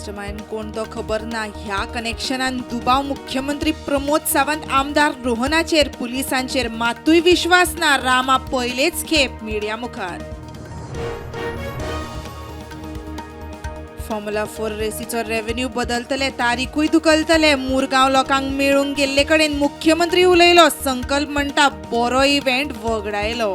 Mastermind कोण तो खबर ना. ह्या कनेक्शनान दुबाव मुख्यमंत्री प्रमोद सावंत आमदार रोहनाचेर पुलिसांचेर मातूय विश्वास ना. रामा पयलेच खेप मिडिया मुखार. फॉर्म्युला 4 रेसीचो रेव्हेन्यू बदलतले, तारीखूय धुकलतले. मुरगांव लोकांक मेळूंक गेल्ले कडेन मुख्यमंत्री उलयलो. संकल्प म्हणटा बरो इव्हेंट वगडायलो.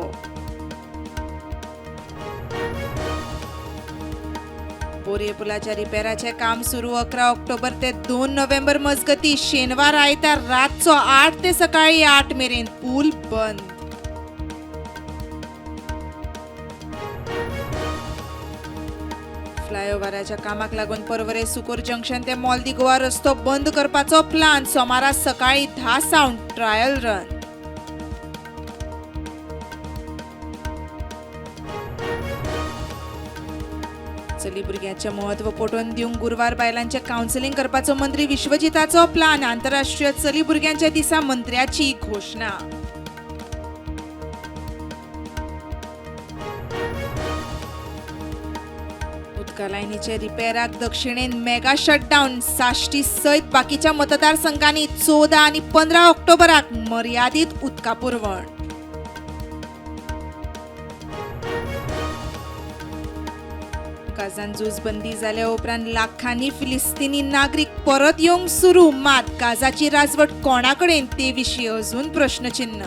बोरये पुलाच्या रिपेराचे काम सुरू 11 ऑक्टोबर ते 2 नोव्हेंबर मजगती. शेनवार आयतार रातचो 8 ते सकाळी 8 मेरेन पूल बंद. फ्लायओव्हराच्या कामाक लागून परवरे सुकूर जंक्शन ते मॉल दी गोवा रस्तो बंद करपाचो प्लान. सोमारा सकाळी 10 सावन ट्रायल रन. चली भुरग्यांचे महत्व पटोवन दिवंक गुरुवार बायलांचे कावन्सिलिंग करपाचो मंत्री विश्वजिताचो प्लान. आंतरराष्ट्रीय चली भुरग्यांच्या दिसा मंत्र्याची घोषणा. उदका लायनीचे रिपेराक दक्षिणेन मेगा शटडाऊन. साश्टी सयत बाकीच्या मतदारसंघांनी 14 आनी 15 ऑक्टोबराक मर्यादीत उदका पुरवण. गाझान झूजबंदी जाल्या उपरांत लाखांनी फिलिस्तीनी नागरिक परत येवंक सुरू. मात गाझाची राजवट कोणाकडेन ते विशीं अजून प्रश्नचिन्ह.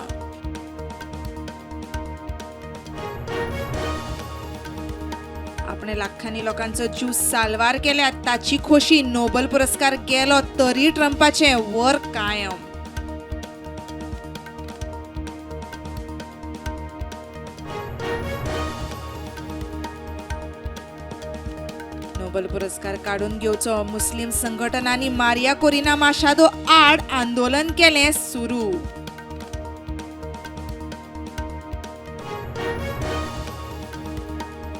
आपणे लाखांनी लोकांचो जीव साल्वार केल्यात ताची खोशी. नोबेल पुरस्कार गेलो तरी ट्रंपाचे वर कायम. नोबेल पुरस्कार काढून घेवचो. मुस्लिम संघटनांनी मारिया कोरिना माशादो आड आंदोलन केले सुरू.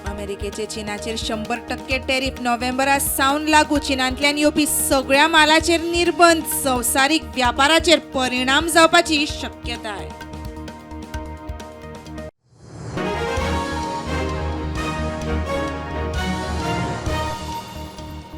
अमेरिकेचे चीनाचेर 100% टॅरिफ नोव्हेंबरा सावन लागू. चीनांतल्यान येवपी सगळ्या मालाचेर निर्बंध. संवसारीक व्यापाराचेर परिणाम जावपाची शक्यताय.